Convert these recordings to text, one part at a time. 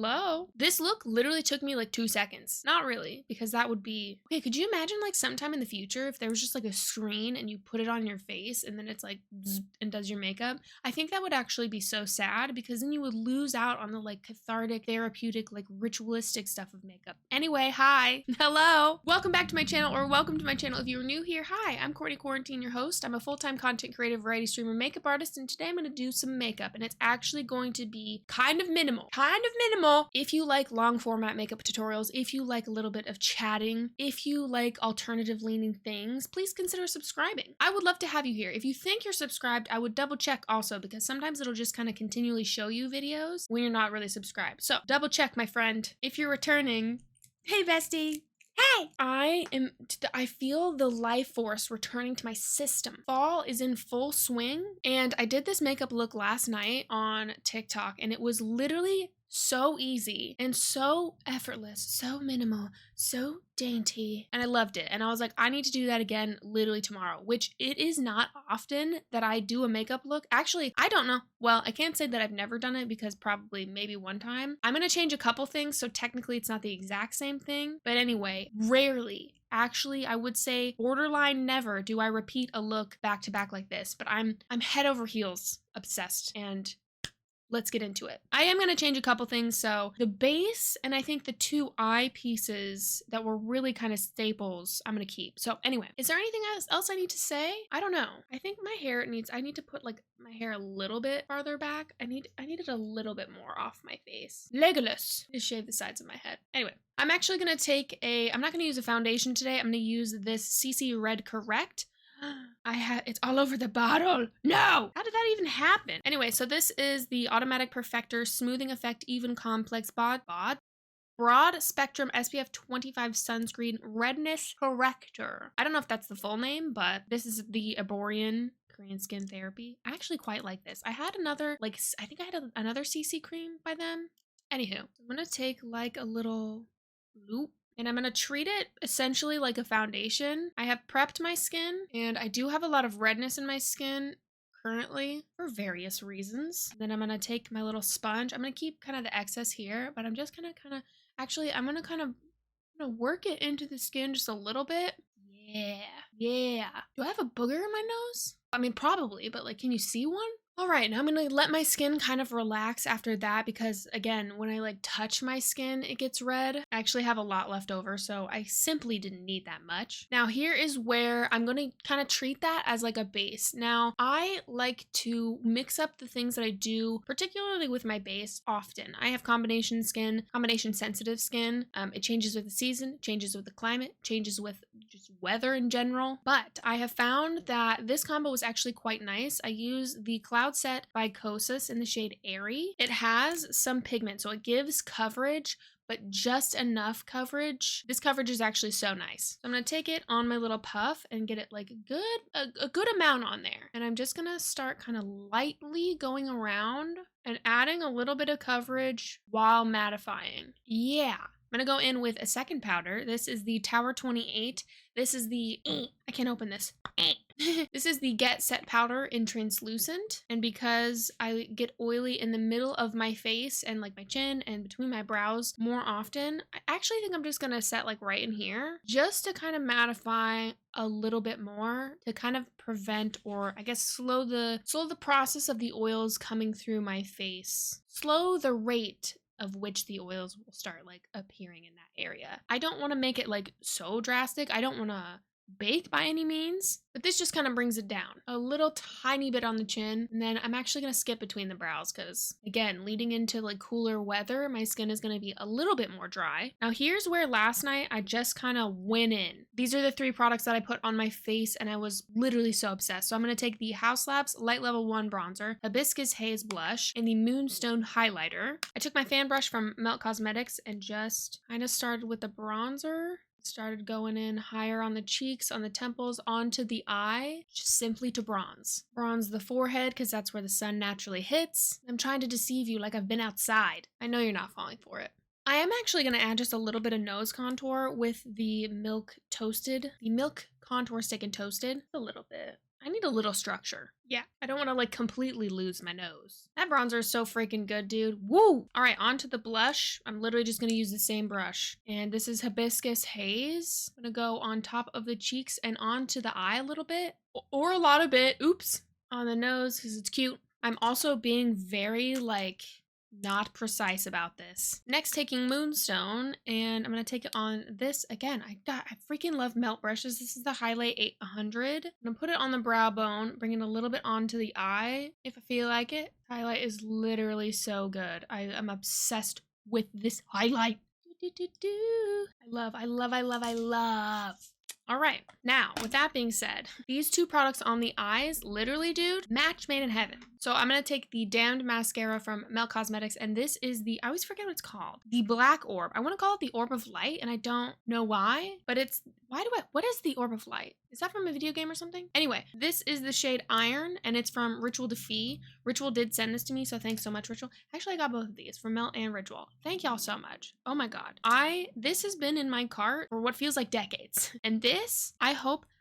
Hello? This look literally took me like 2 seconds. Not really, because that would be... Okay, could you imagine like sometime in the future if there was just like a screen and you put it on your face and then it's like zzz, and does your makeup? I think that would actually be so sad because then you would lose out on the like cathartic, therapeutic, like ritualistic stuff of makeup. Anyway, hi. Hello. Welcome back to my channel, or welcome to my channel if you're new here. Hi, I'm CourtneyQuarantine, your host. I'm a full-time content creator, variety streamer, makeup artist, and today I'm going to do some makeup, and it's actually going to be kind of minimal. If you like long format makeup tutorials, if you like a little bit of chatting, if you like alternative leaning things, please consider subscribing. I would love to have you here. If you think you're subscribed, I would double check also, because sometimes it'll just kind of continually show you videos when you're not really subscribed. So double check, my friend. If you're returning, hey bestie. Hey! I feel the life force returning to my system. Fall is in full swing, and I did this makeup look last night on TikTok, and it was literally so easy and so effortless, so minimal, so dainty, and I loved it. And I was like, I need to do that again literally tomorrow, which it is not often that I do a makeup look. Actually, I don't know. Well, I can't say that I've never done it because probably maybe one time. I'm gonna change a couple things, so technically it's not the exact same thing. But anyway, rarely. Actually, I would say borderline never do I repeat a look back to back like this, but I'm head over heels obsessed, and let's get into it. I am going to change a couple things. So the base and I think the two eye pieces that were really kind of staples, I'm going to keep. So anyway, is there anything else I need to say? I don't know. I think my hair I need to put like my hair a little bit farther back. I need it a little bit more off my face. Legolas. Just shave the sides of my head. Anyway, I'm actually going to take I'm not going to use a foundation today. I'm going to use this CC Red Correct. It's all over the bottle. No! How did that even happen? Anyway, so this is the Automatic Perfector Smoothing Effect Even Complex Broad Spectrum SPF 25 Sunscreen Redness Corrector. I don't know if that's the full name, but this is the Aborian Korean Skin Therapy. I actually quite like this. I had another, I think I had another CC cream by them. Anywho, I'm gonna take like a little loop, and I'm going to treat it essentially like a foundation. I have prepped my skin, and I do have a lot of redness in my skin currently for various reasons. Then I'm going to take my little sponge. I'm going to keep kind of the excess here, but I'm just going to actually, I'm going to kind of work it into the skin just a little bit. Yeah. Do I have a booger in my nose? I mean, probably, but like, can you see one? All right, now I'm gonna let my skin kind of relax after that, because again, when I like touch my skin, it gets red. I actually have a lot left over, so I simply didn't need that much. Now here is where I'm gonna kind of treat that as like a base. Now I like to mix up the things that I do, particularly with my base, often. I have combination sensitive skin. It changes with the season, changes with the climate, changes with just weather in general. But I have found that this combo is actually quite nice. I use the Cloud Set by Kosas in the shade Airy. It has some pigment, so it gives coverage, but just enough coverage. This coverage is actually so nice. So I'm gonna take it on my little puff and get it like a good amount on there. And I'm just gonna start kind of lightly going around and adding a little bit of coverage while mattifying. Yeah. I'm gonna go in with a second powder. This is the Tower 28. This is the, I can't open this. This is the Get Set powder in translucent, and because I get oily in the middle of my face and like my chin and between my brows more often, I actually think I'm just gonna set like right in here just to kind of mattify a little bit more to kind of prevent, or I guess slow the process of the oils coming through my face. Slow the rate of which the oils will start like appearing in that area. I don't want to make it like so drastic. I don't want to bake by any means, but this just kind of brings it down a little tiny bit on the chin. And then I'm actually going to skip between the brows because again, leading into like cooler weather, my skin is going to be a little bit more dry. Now here's where last night I just kind of went in. These are the 3 products that I put on my face and I was literally so obsessed. So I'm going to take the House Labs Light Level 1 Bronzer, Hibiscus Haze Blush, and the Moonstone Highlighter. I took my fan brush from Melt Cosmetics and just kind of started with the bronzer. Started going in higher on the cheeks, on the temples, onto the eye, just simply to bronze. Bronze the forehead because that's where the sun naturally hits. I'm trying to deceive you like I've been outside. I know you're not falling for it. I am actually going to add just a little bit of nose contour with the Milk Contour Stick and Toasted. A little bit. I need a little structure. Yeah, I don't want to like completely lose my nose. That bronzer is so freaking good, dude. Woo! All right, on to the blush. I'm literally just going to use the same brush. And this is Hibiscus Haze. I'm going to go on top of the cheeks and onto the eye a little bit. Or a lot of it. Oops. On the nose because it's cute. I'm also being very like not precise about this. Next, taking Moonstone, and I'm gonna take it on this again. I freaking love melt brushes. This is the Highlight 800. I'm gonna put it on the brow bone, bring it a little bit onto the eye if I feel like it. Highlight is literally so good. I'm obsessed with this highlight. I love. All right, now with that being said, these two products on the eyes, literally, dude, match made in heaven. So I'm gonna take the Damned mascara from Melt Cosmetics, and this is the, I always forget what it's called, the Black Orb. I want to call it the Orb of Light, and I don't know why, but it's, what is the Orb of Light? Is that from a video game or something? Anyway, this is the shade Iron, and it's from Ritual Defy. Ritual did send this to me, so thanks so much, Ritual. Actually, I got both of these from Melt and Ritual. Thank y'all so much. Oh my god. This has been in my cart for what feels like decades, and this,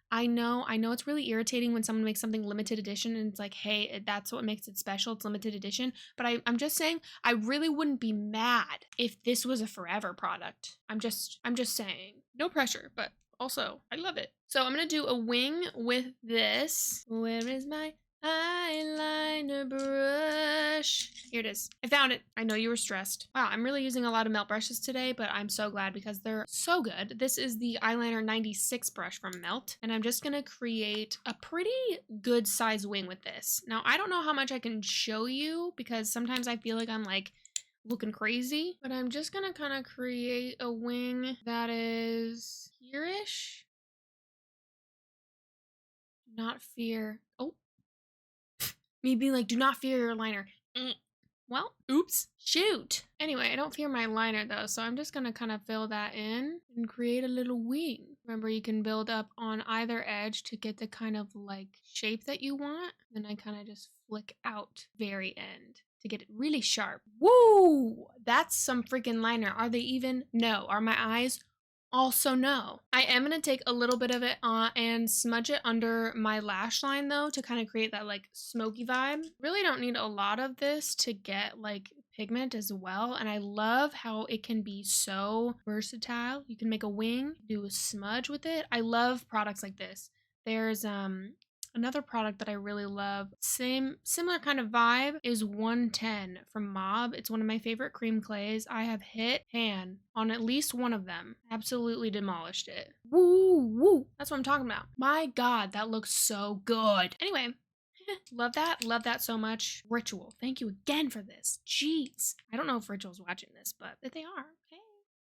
I know it's really irritating when someone makes something limited edition and it's like, hey, that's what makes it special, it's limited edition. But I'm just saying, I really wouldn't be mad if this was a forever product. I'm just saying. No pressure, but also, I love it. So I'm gonna do a wing with this. Where is my eyeliner brush? Here it is. I found it. I know you were stressed. Wow, I'm really using a lot of Melt brushes today, but I'm so glad because they're so good. This is the Eyeliner 96 brush from Melt, and I'm just gonna create a pretty good size wing with this. Now, I don't know how much I can show you because sometimes I feel like I'm like looking crazy, but I'm just gonna kind of create a wing that is here-ish. Do not fear. Oh. Me being like, do not fear your liner. Well, oops, shoot. Anyway, I don't fear my liner though, so I'm just gonna kind of fill that in and create a little wing. Remember, you can build up on either edge to get the kind of like shape that you want. Then I kind of just flick out very end to get it really sharp. Woo! That's some freaking liner. Are they even? No. Are my eyes? Also no. I am going to take a little bit of it and smudge it under my lash line though to kind of create that like smoky vibe. Really don't need a lot of this to get like pigment as well, and I love how it can be so versatile. You can make a wing, do a smudge with it. I love products like this. There's another product that I really love, similar kind of vibe, is 110 from Mob. It's one of my favorite cream clays. I have hit pan on at least one of them. Absolutely demolished it. Woo, woo. That's what I'm talking about. My god, that looks so good. Anyway, love that so much. Ritual, thank you again for this. Jeez. I don't know if Ritual's watching this, but if they are, okay.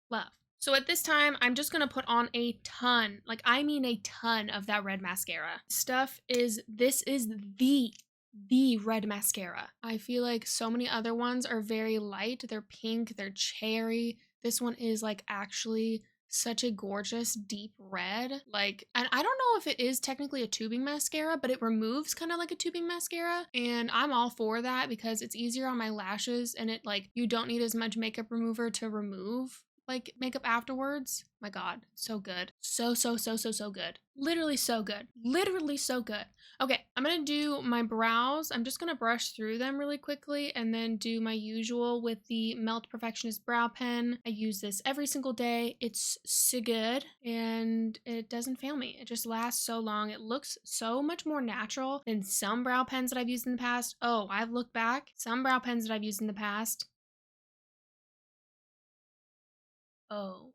Love. So at this time, I'm just gonna put on a ton, like I mean a ton of that red mascara. This is the red mascara. I feel like so many other ones are very light. They're pink, they're cherry. This one is like actually such a gorgeous deep red. Like, and I don't know if it is technically a tubing mascara, but it removes kind of like a tubing mascara. And I'm all for that because it's easier on my lashes and it like, you don't need as much makeup remover to remove like makeup afterwards. My god, so good. So good. Literally so good. Literally so good. Okay, I'm gonna do my brows. I'm just gonna brush through them really quickly and then do my usual with the Melt Perfectionist brow pen. I use this every single day. It's so good and it doesn't fail me. It just lasts so long. It looks so much more natural than some brow pens that I've used in the past. Oh, I've looked back. Some brow pens that I've used in the past. Oh.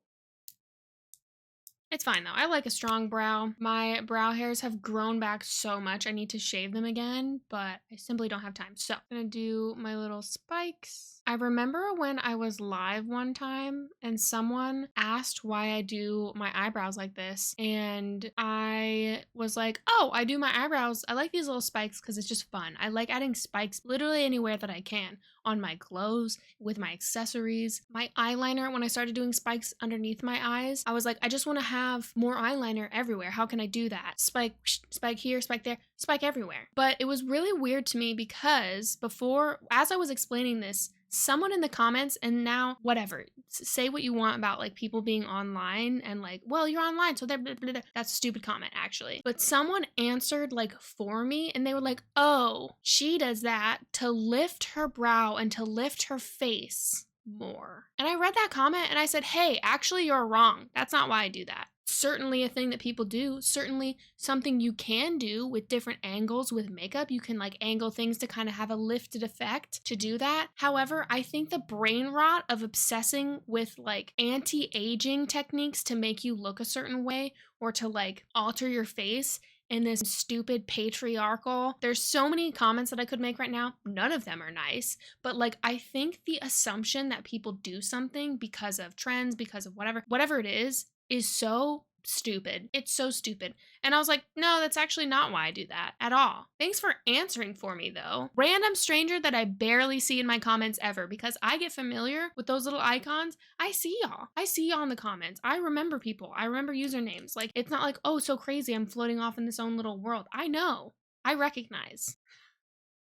It's fine though. I like a strong brow. My brow hairs have grown back so much. I need to shave them again, but I simply don't have time. So I'm gonna do my little spikes. I remember when I was live one time and someone asked why I do my eyebrows like this. And I was like, oh, I do my eyebrows. I like these little spikes because it's just fun. I like adding spikes literally anywhere that I can. On my clothes, with my accessories, my eyeliner. When I started doing spikes underneath my eyes, I was like, I just want to have more eyeliner everywhere. How can I do that? Spike, spike here, spike there, spike everywhere. But it was really weird to me because before, as I was explaining this, someone in the comments, and now whatever, say what you want about like people being online and like, well, you're online, so they're blah, blah, blah. That's a stupid comment actually. But someone answered like for me, and they were like, oh, she does that to lift her brow and to lift her face more. And I read that comment and I said, hey, actually you're wrong. That's not why I do that. Certainly a thing that people do, certainly something you can do with different angles with makeup. You can like angle things to kind of have a lifted effect to do that. However, I think the brain rot of obsessing with like anti-aging techniques to make you look a certain way or to like alter your face in this stupid patriarchal, there's so many comments that I could make right now. None of them are nice, but like I think the assumption that people do something because of trends, because of whatever it is so stupid. It's so stupid. And I was like, no, that's actually not why I do that at all. Thanks for answering for me though. Random stranger that I barely see in my comments ever, because I get familiar with those little icons. I see y'all. I see y'all in the comments. I remember people. I remember usernames. Like, it's not like, oh, so crazy, I'm floating off in this own little world. I know. I recognize.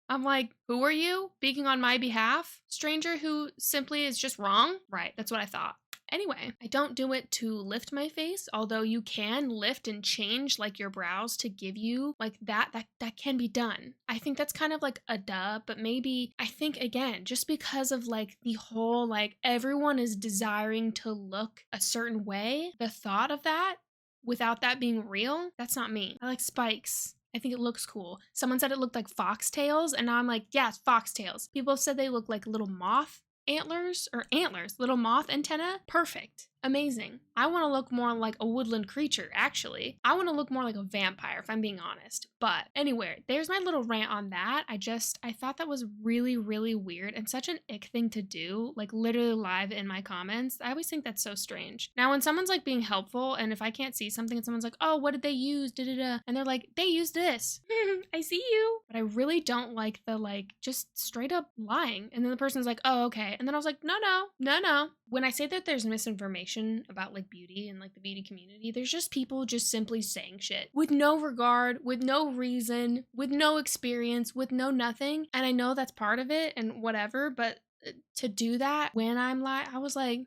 I'm like, who are you? Speaking on my behalf? Stranger who simply is just wrong? Right, that's what I thought. Anyway, I don't do it to lift my face, although you can lift and change like your brows to give you like that can be done. I think that's kind of like a duh, but maybe I think again, just because of like the whole like everyone is desiring to look a certain way, the thought of that without that being real, that's not me. I like spikes. I think it looks cool. Someone said it looked like foxtails, and now I'm like, yeah, it's foxtails. People have said they look like little moth antlers, little moth antenna. Perfect. Amazing. I want to look more like a woodland creature, actually. I want to look more like a vampire, if I'm being honest. But anyway, there's my little rant on that. I thought that was really, really weird and such an ick thing to do, like literally live in my comments. I always think that's so strange. Now, when someone's like being helpful, and if I can't see something and someone's like, oh, what did they use? Da-da-da. And they're like, they used this. I see you. But I really don't like the like just straight up lying. And then the person's like, oh, okay. And then I was like, no. When I say that there's misinformation about like beauty and like the beauty community, there's just people just simply saying shit with no regard, with no reason, with no experience, with no nothing. And I know that's part of it and whatever, but to do that when I was like,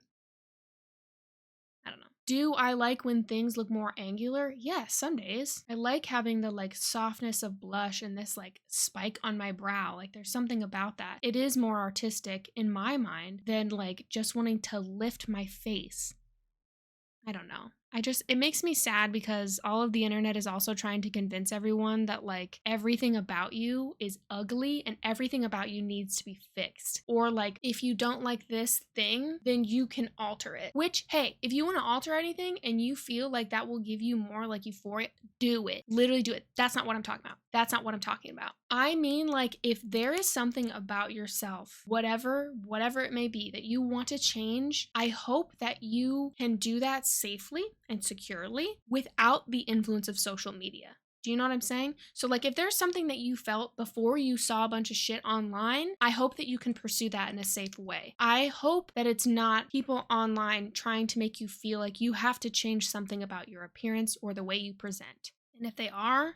I don't know. Do I like when things look more angular? Yes, some days. I like having the like softness of blush and this like spike on my brow. Like there's something about that. It is more artistic in my mind than like just wanting to lift my face. I don't know. It makes me sad because all of the internet is also trying to convince everyone that like everything about you is ugly and everything about you needs to be fixed. Or like if you don't like this thing, then you can alter it. Which, hey, if you want to alter anything and you feel like that will give you more like euphoria, do it. Literally do it. That's not what I'm talking about. That's not what I'm talking about. I mean, like if there is something about yourself, whatever it may be, that you want to change, I hope that you can do that safely and securely without the influence of social media. Do you know what I'm saying? So like if there's something that you felt before you saw a bunch of shit online, I hope that you can pursue that in a safe way. I hope that it's not people online trying to make you feel like you have to change something about your appearance or the way you present. And if they are,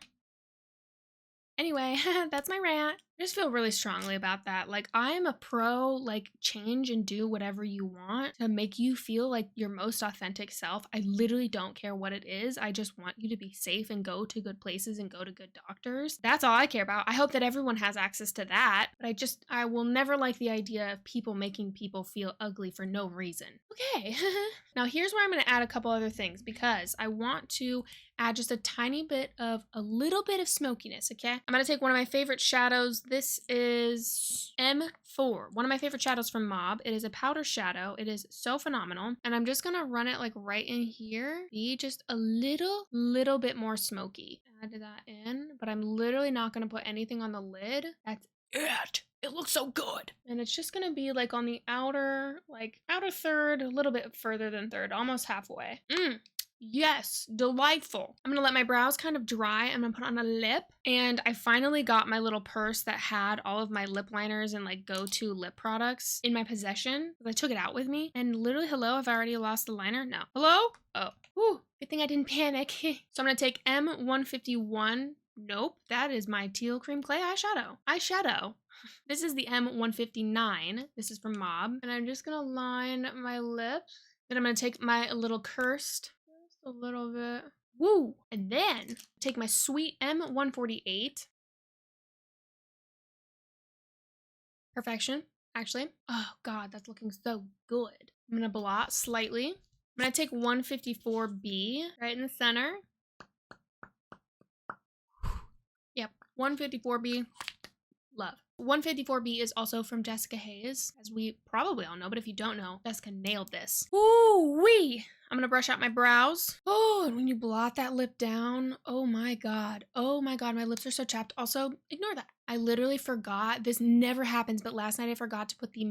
anyway, that's my rant. I just feel really strongly about that. Like I'm a pro, like change and do whatever you want to make you feel like your most authentic self. I literally don't care what it is. I just want you to be safe and go to good places and go to good doctors. That's all I care about. I hope that everyone has access to that, but I will never like the idea of people making people feel ugly for no reason. Okay, now here's where I'm going to add a couple other things because I want to add just a little bit of smokiness, okay? I'm going to take one of my favorite shadows. This is M4, one of my favorite shadows from Mob. It is a powder shadow. It is so phenomenal. And I'm just going to run it like right in here. Be just a little bit more smoky. Add that in, but I'm literally not going to put anything on the lid. That's it. It looks so good. And it's just gonna be like on the outer third, a little bit further than third, almost halfway. Yes, delightful. I'm gonna let my brows kind of dry. I'm gonna put on a lip. And I finally got my little purse that had all of my lip liners and like go-to lip products in my possession. I took it out with me. And literally, hello, have I already lost the liner? No. Hello? Oh, whew, good thing I didn't panic. So I'm gonna take M151. Nope, that is my teal cream clay eyeshadow. This is the M159. This is from Mob. And I'm just gonna line my lips. Then I'm gonna take my little cursed, just a little bit. Woo! And then take my sweet M148. Perfection, actually. Oh God, that's looking so good. I'm gonna blot slightly. I'm gonna take 154B right in the center. Yep, 154B, love. 154B is also from Jessica Hayes, as we probably all know, but if you don't know, Jessica nailed this. Ooh-wee! I'm gonna brush out my brows. Oh, and when you blot that lip down, oh my God. Oh my God, my lips are so chapped. Also, ignore that. I literally forgot, this never happens, but last night I forgot to put the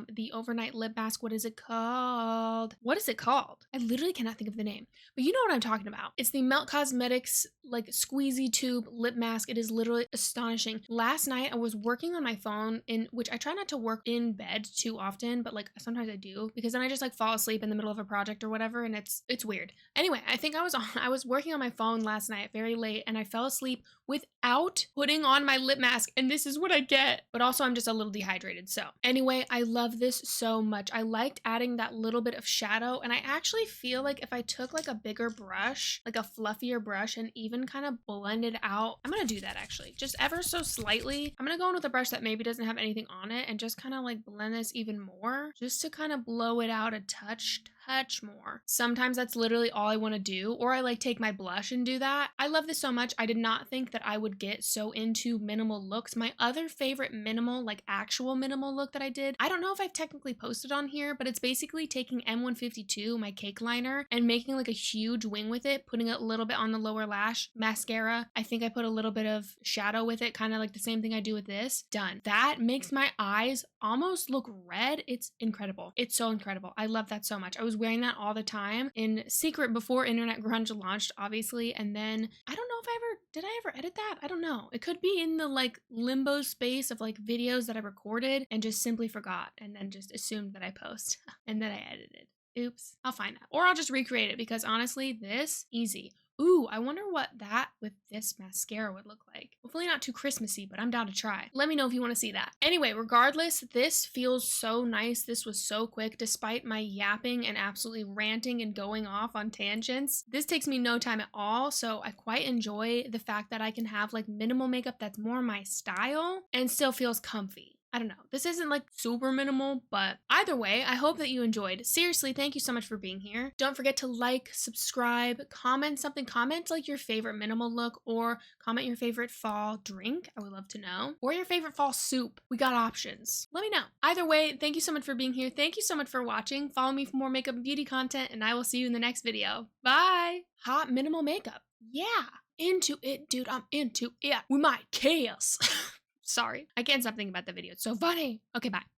the overnight lip mask. What is it called? What is it called? I literally cannot think of the name, but you know what I'm talking about. It's the Melt Cosmetics like squeezy tube lip mask. It is literally astonishing. Last night I was working on my phone, in which I try not to work in bed too often, but like sometimes I do, because then I just like fall asleep in the middle of a project or whatever, and it's weird. Anyway, I think I was working on my phone last night very late, and I fell asleep without putting on my lip mask, and this is what I get. But also I'm just a little dehydrated. So anyway, I love this so much. I liked adding that little bit of shadow, and I actually feel like if I took like a bigger brush, like a fluffier brush, and even kind of blended out, I'm gonna do that actually, just ever so slightly. I'm gonna go in with a brush that maybe doesn't have anything on it and just kind of like blend this even more, just to kind of blow it out a touch more. Sometimes that's literally all I want to do, or I like take my blush and do that. I love this so much. I did not think that I would get so into minimal looks. My other favorite minimal, like actual minimal look that I did, I don't know if I've technically posted on here, but it's basically taking M152, my cake liner, and making like a huge wing with it, putting a little bit on the lower lash, mascara. I think I put a little bit of shadow with it, kind of like the same thing I do with this. Done. That makes my eyes almost look red. It's incredible. It's so incredible. I love that so much. I was wearing that all the time in secret before internet grunge launched, obviously, and then I don't know if did I ever edit that? I don't know. It could be in the like limbo space of like videos that I recorded and just simply forgot, and then just assumed that I post and then I edited. Oops. I'll find that, or I'll just recreate it, because honestly, this easy. Ooh, I wonder what that with this mascara would look like. Hopefully not too Christmassy, but I'm down to try. Let me know if you want to see that. Anyway, regardless, this feels so nice. This was so quick, despite my yapping and absolutely ranting and going off on tangents. This takes me no time at all, so I quite enjoy the fact that I can have like minimal makeup that's more my style and still feels comfy. I don't know. This isn't like super minimal, but either way, I hope that you enjoyed. Seriously, thank you so much for being here. Don't forget to like, subscribe, comment something. Comment like your favorite minimal look, or comment your favorite fall drink. I would love to know. Or your favorite fall soup. We got options. Let me know. Either way, thank you so much for being here. Thank you so much for watching. Follow me for more makeup and beauty content, and I will see you in the next video. Bye! Hot minimal makeup. Yeah. Into it, dude. I'm into it. We might kiss. Sorry. I can't stop thinking about the video. It's so funny. Okay, bye.